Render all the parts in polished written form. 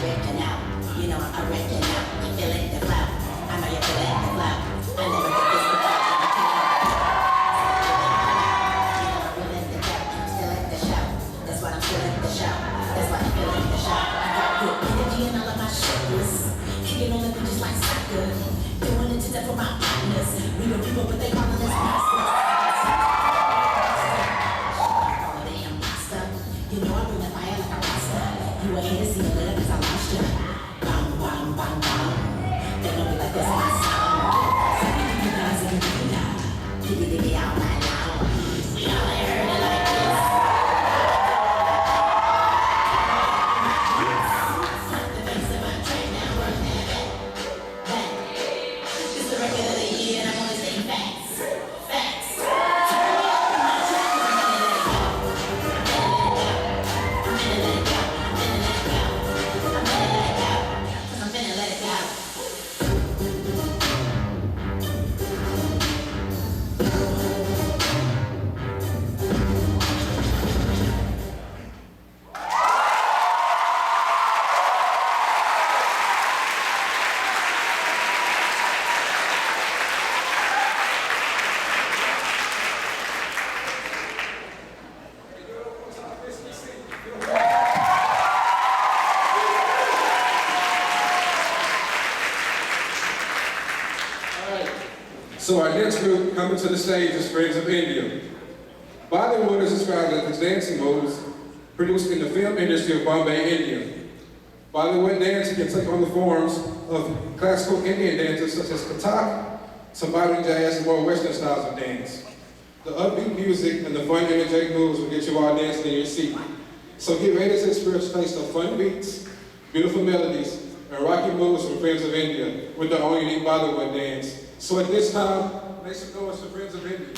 working out. You know I'm wrecking out. You feeling the flow. I know you're feeling the flow. I never get this without you. You know I'm feeling the dough. I'm still at the show. That's why I'm still at the show. That's why I'm feeling the show. I got good energy in all of my shoulders. Kicking on the bitches like soccer. Doing it to death for my partners. We the people, but they calling us masters. You know I bring the fire like a roster. You ain't here to see me later cause I lost ya. Bang, bang, bang, bang. They know me like this my sound. So you guys in the window. Diggy, diggy, all night long. We all heard it like this. Slap the face of my train now, work that back. It's the record of the year and I'm only saying facts. Facts. Turn me up in my track cause I'm gonna let it go. So our next group coming to the stage is Friends of India. Bollywood is described as the dancing moves produced in the film industry of Bombay, India. Bollywood dance can take on the forms of classical Indian dances such as Kathak, some modern jazz, and more Western styles of dance. The upbeat music and the fun, energetic moves will get you all dancing in your seat. So get ready to experience a taste of fun beats, beautiful melodies, and rocky moves from Friends of India with their own unique Bollywood dance. So at this time, make some noise for Friends of India.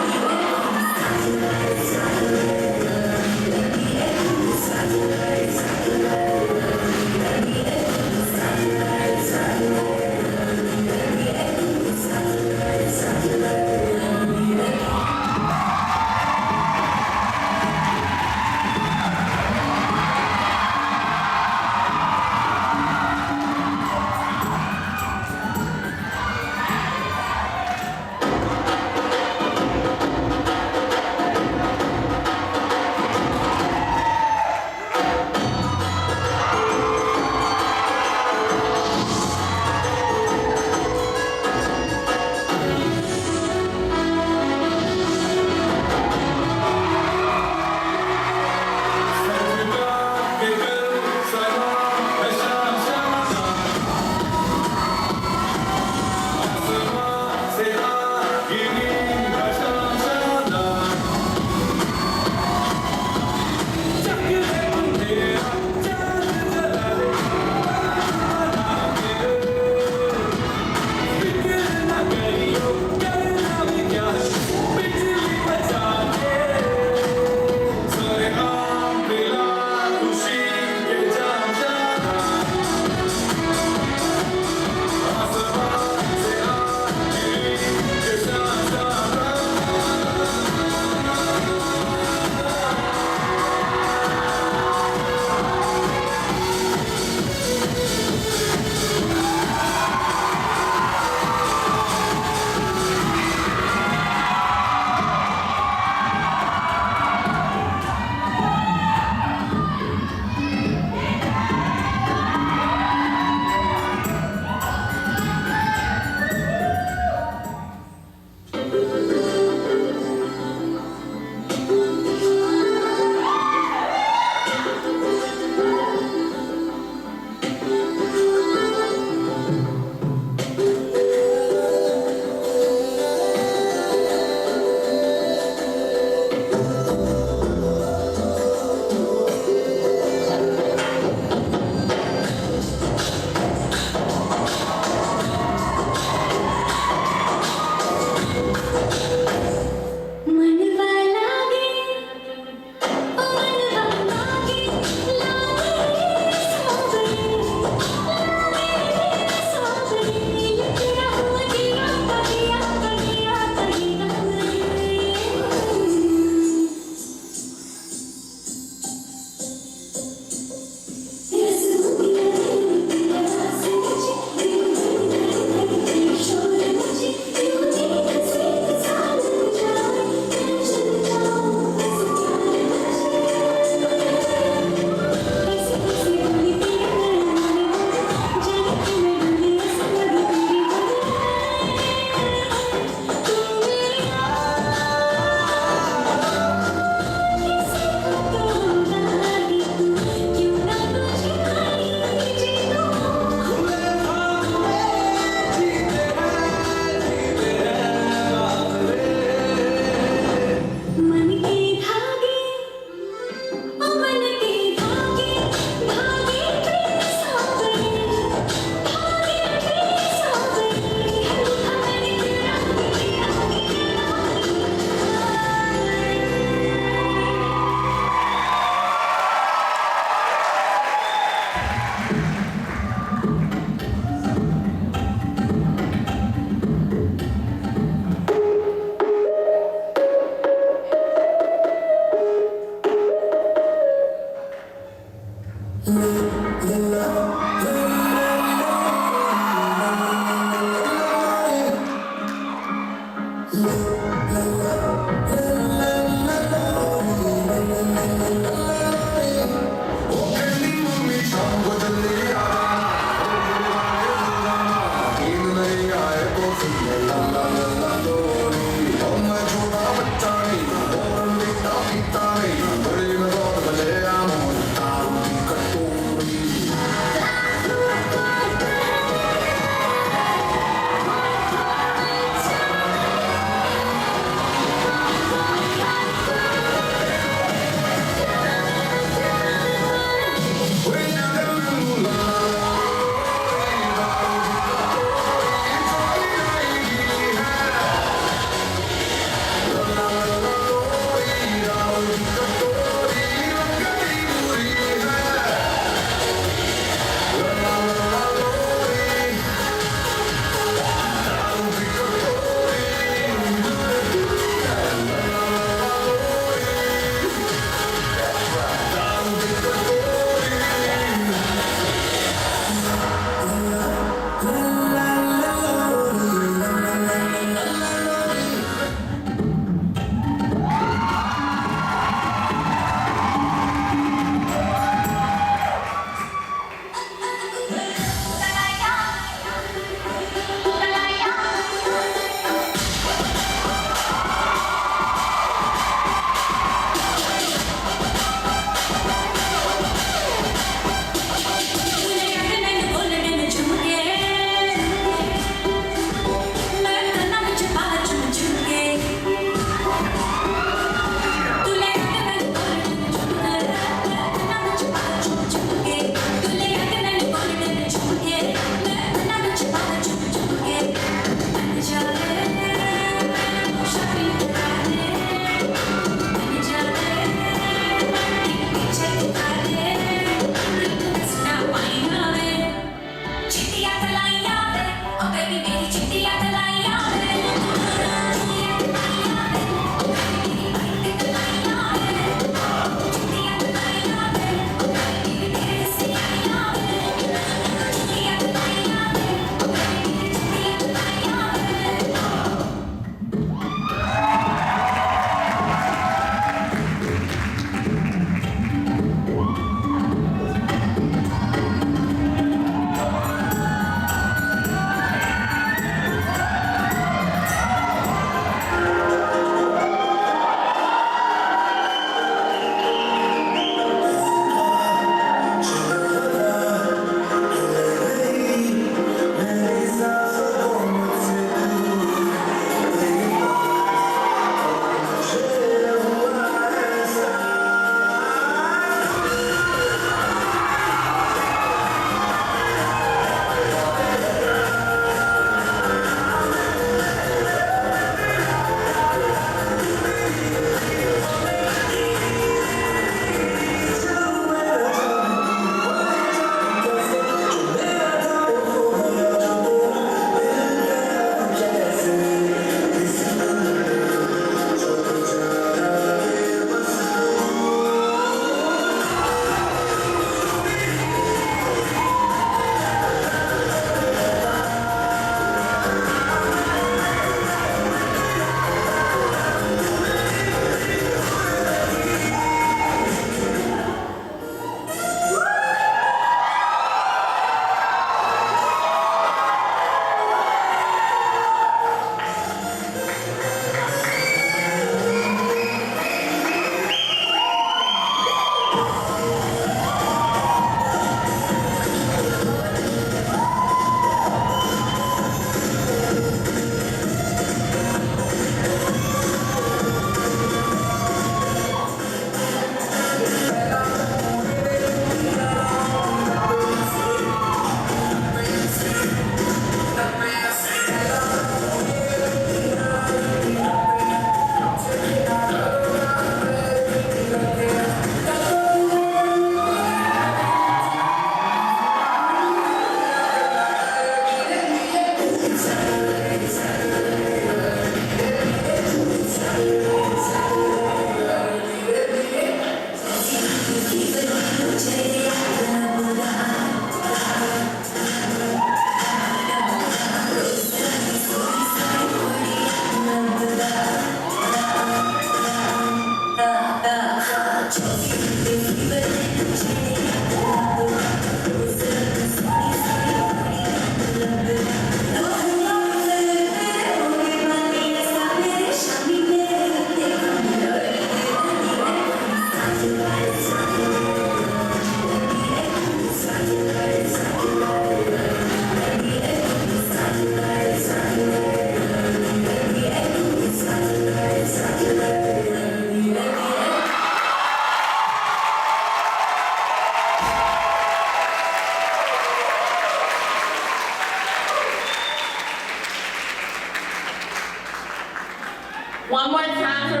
One more time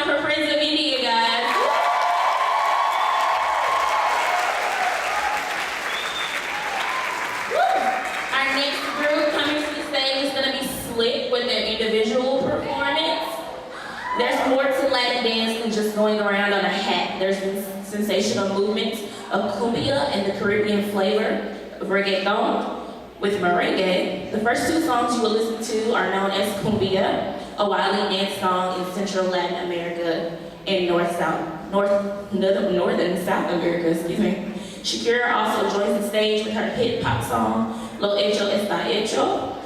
for Friends of India, guys. Woo! Our next group coming to the stage is gonna be slick with their individual performance. There's more to Latin dance than just going around on a hat. There's been sensational movements of cumbia and the Caribbean flavor of reggaeton with merengue. The first two songs you will listen to are known as cumbia, a widely danced song in Central Latin America and Northern South America, excuse me. Shakira also joins the stage with her hit pop song, Lo Hecho Está Hecho,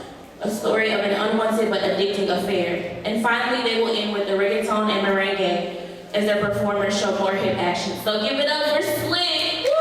a story of an unwanted but addicting affair. And finally, they will end with the reggaeton and merengue as their performers show more hip action. So give it up for Slick! Woo!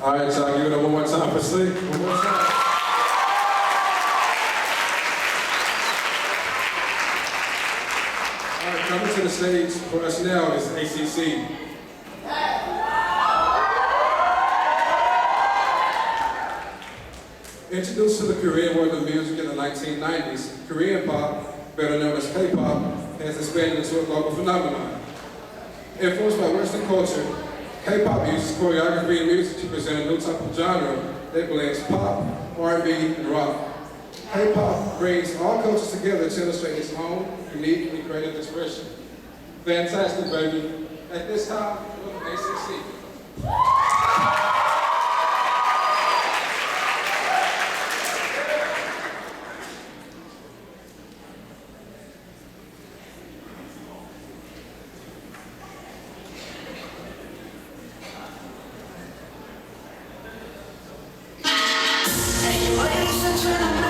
All right, so I'll give it up one more time for Sleep. One more time. All right, coming to the stage for us now is ACC. Introduced to the Korean world of music in the 1990s, Korean pop, better known as K-pop, has expanded into a global phenomenon. Influenced by Western culture, K-pop uses choreography and music to present a new type of genre that blends pop, R&B, and rock. K-pop brings all cultures together to illustrate its own unique and creative expression. Fantastic, baby. At this time, welcome ACC. Gentlemen,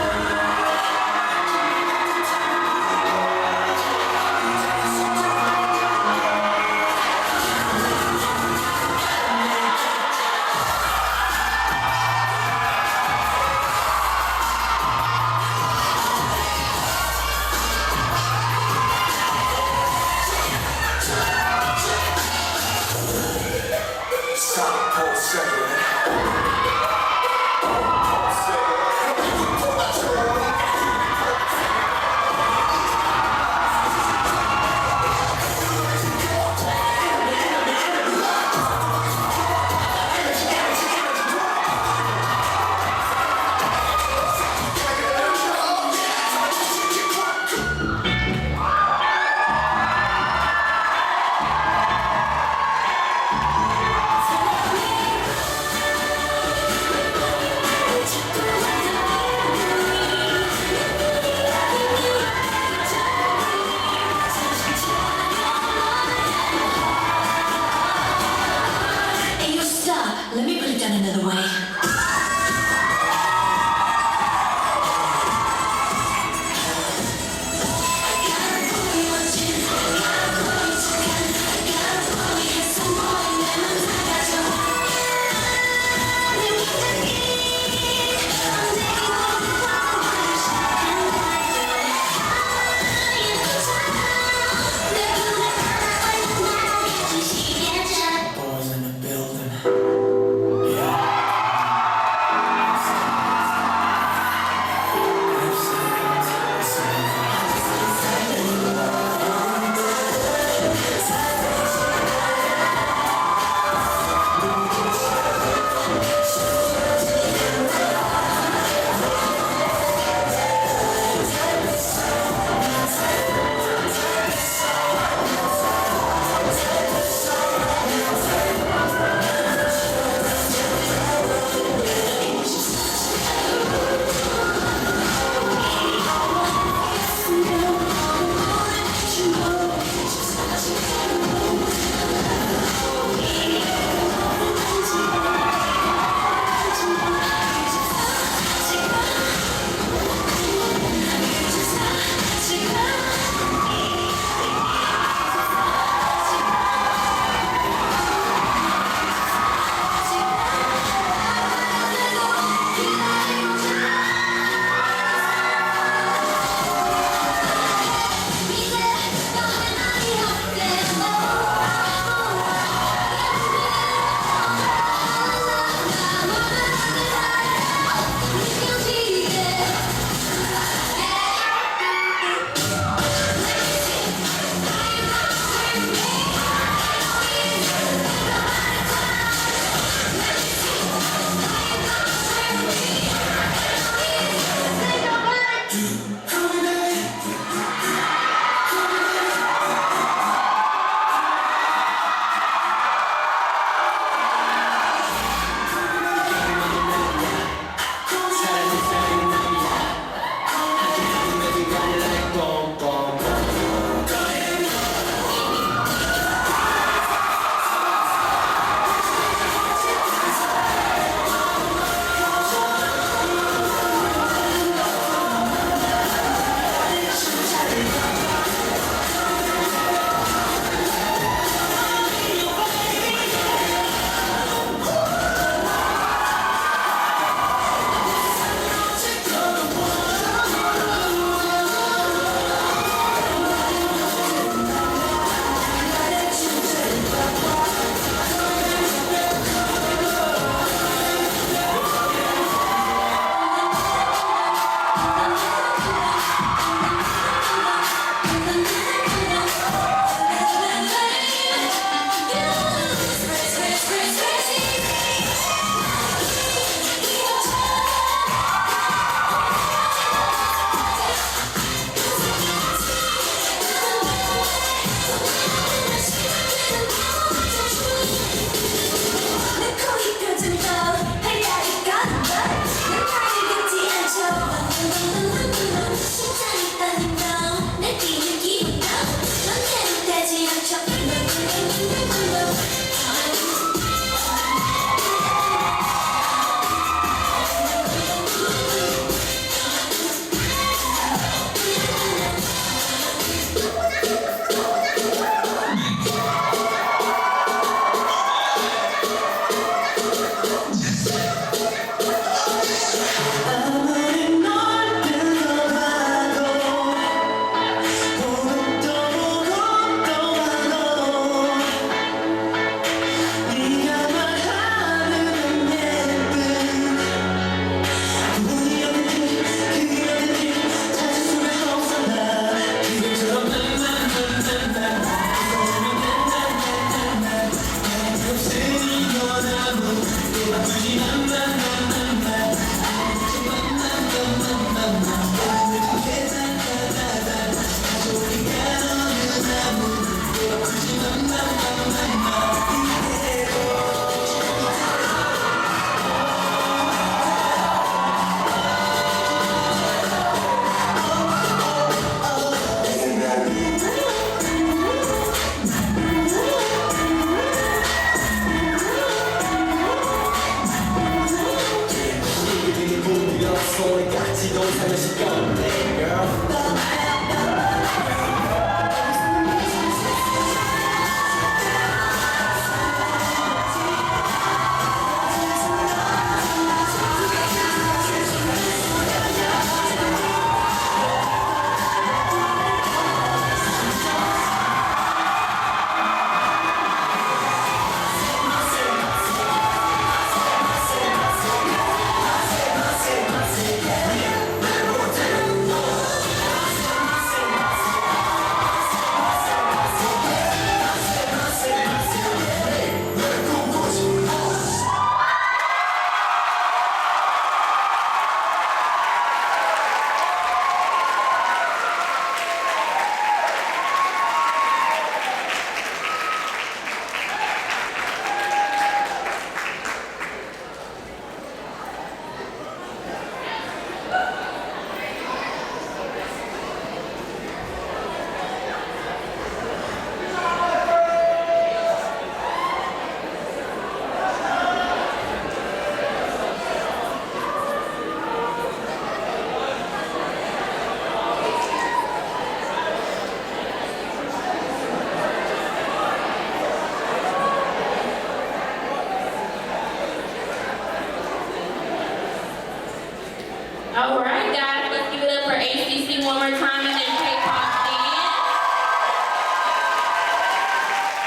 All right, guys, let's give it up for ACC one more time and then K-pop dance.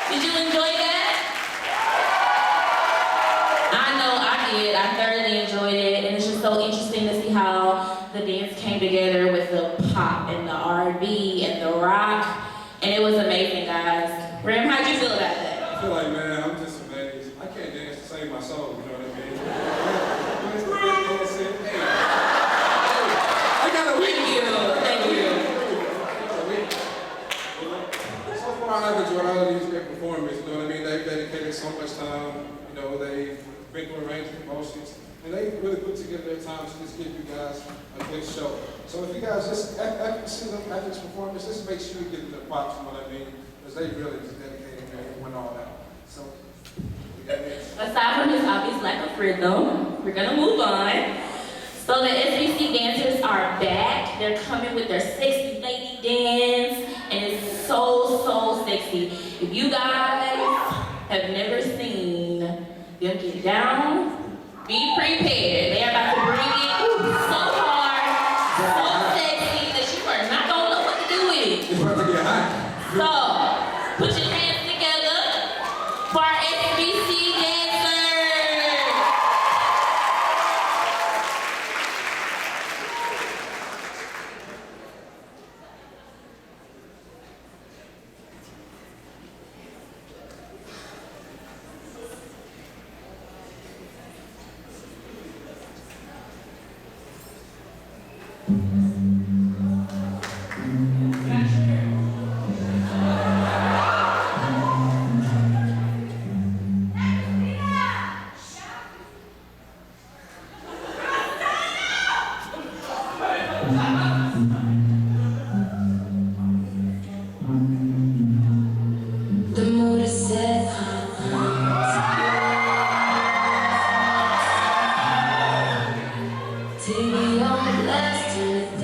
Did you enjoy that? I know I did. I thoroughly enjoyed it, and it's just so interesting to see how the dance came together with the pop and the R&B and the rock, and it was amazing, guys. Ram, how'd you feel about that? I feel like, man, I'm just amazed. I can't dance to save my soul, you know what I mean? So far, I've enjoyed all of these great performers, you know what I mean? They've dedicated so much time, you know, they've been through a range of emotions, and they really put together their time to just give you guys a good show. So if you guys just, after you see them after this performance, just make sure you give them the props, you know what I mean? Because they really just dedicated and went all out. So, we got this. Aside from this obvious lack of rhythm, we're gonna move on. So the SBC dancers are back. They're coming with their sexy lady dance, and it's so sexy. If you guys have never seen them get down, be prepared. They're about to bring it so hard, so sexy that you are not gonna know what to do with it. It's about to get hot. So, put your hands together for our SBC dancers. The mood is set. TV on the last, turn it down.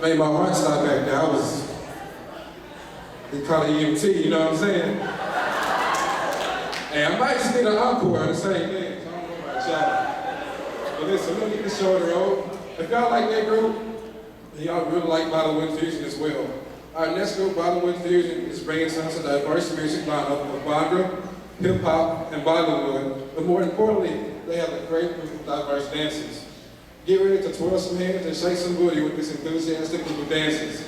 made my heart stop back there. They call it EMT, you know what I'm saying? And I might just need an encore on the same thing. So I don't know about y'all. But listen, we're gonna get this show on the road. If y'all like that group, then y'all really like Bollywood Fusion as well. Our next group, Bollywood Fusion, is bringing us a diverse music lineup of Bhangra, hip hop, and Bollywood. But more importantly, they have a great group of diverse dancers. Get ready to twirl some hands and shake some booty with this enthusiastic group of dancers.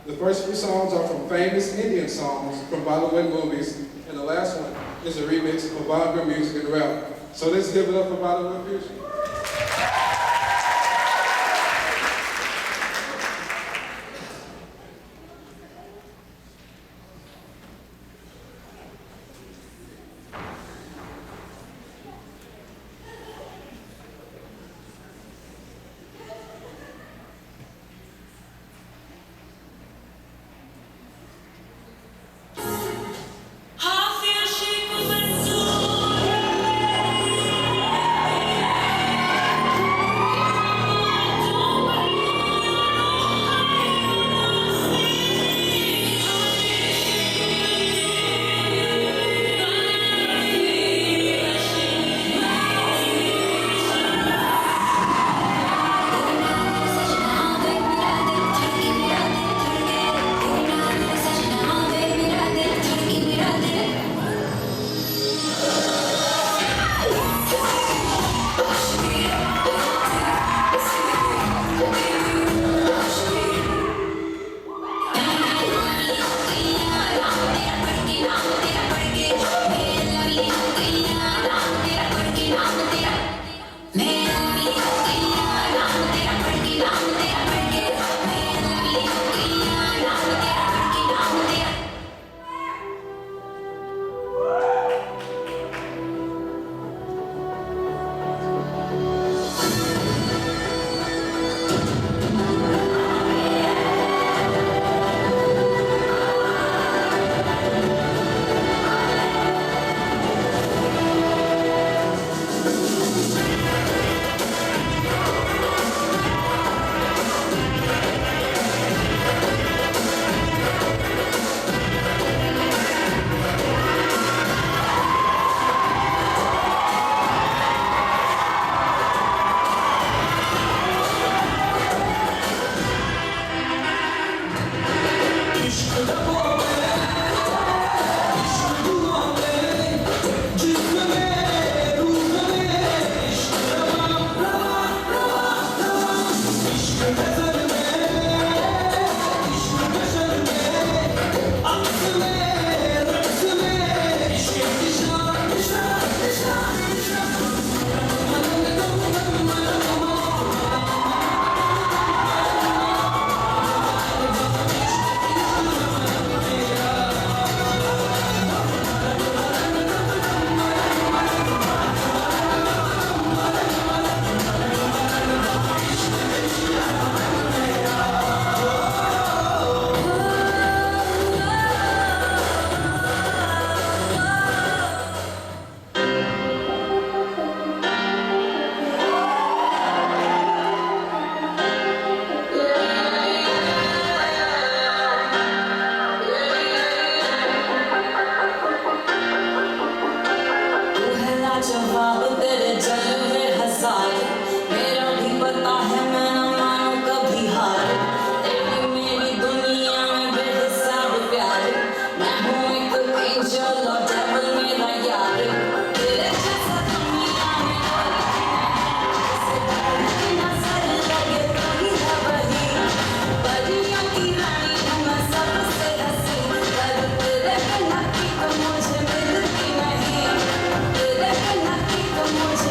The first few songs are from famous Indian songs from Bollywood movies, and the last one is a remix of Bhangra music and rap. So let's give it up for Bollywood Fusion. मुझे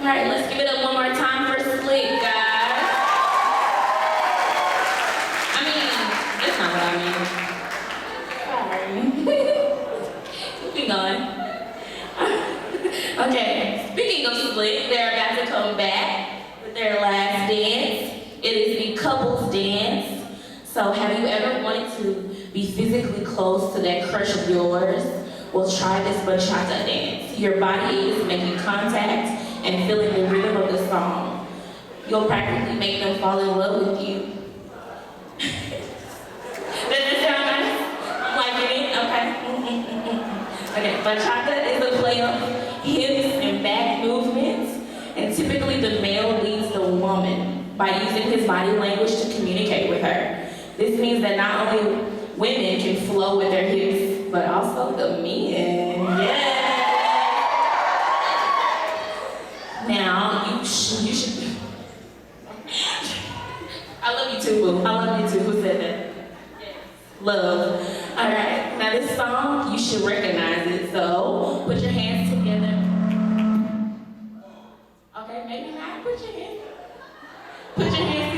All right, let's give it up one more time for Slick, guys. I mean, that's not what I mean. Sorry. Keep going. Okay, speaking of Slick, they're about to come back with their last dance. It is the couples dance. So have you ever wanted to be physically close to that crush of yours? Well, try this bachata dance. Your body is making contact and feeling the rhythm of the song. You'll practically make them fall in love with you. Does this sound nice? I'm liking it? Okay. Okay, bachata is a play of hips and back movements, and typically the male leads the woman by using his body language to communicate with her. This means that not only women can flow with their hips, but also the men. Yeah. Now, you should. I love you too, boo. I love you too. Who said that? Yes. Love. All right. Now, this song, you should recognize it. So, put your hands together. Okay, maybe not. Put your hands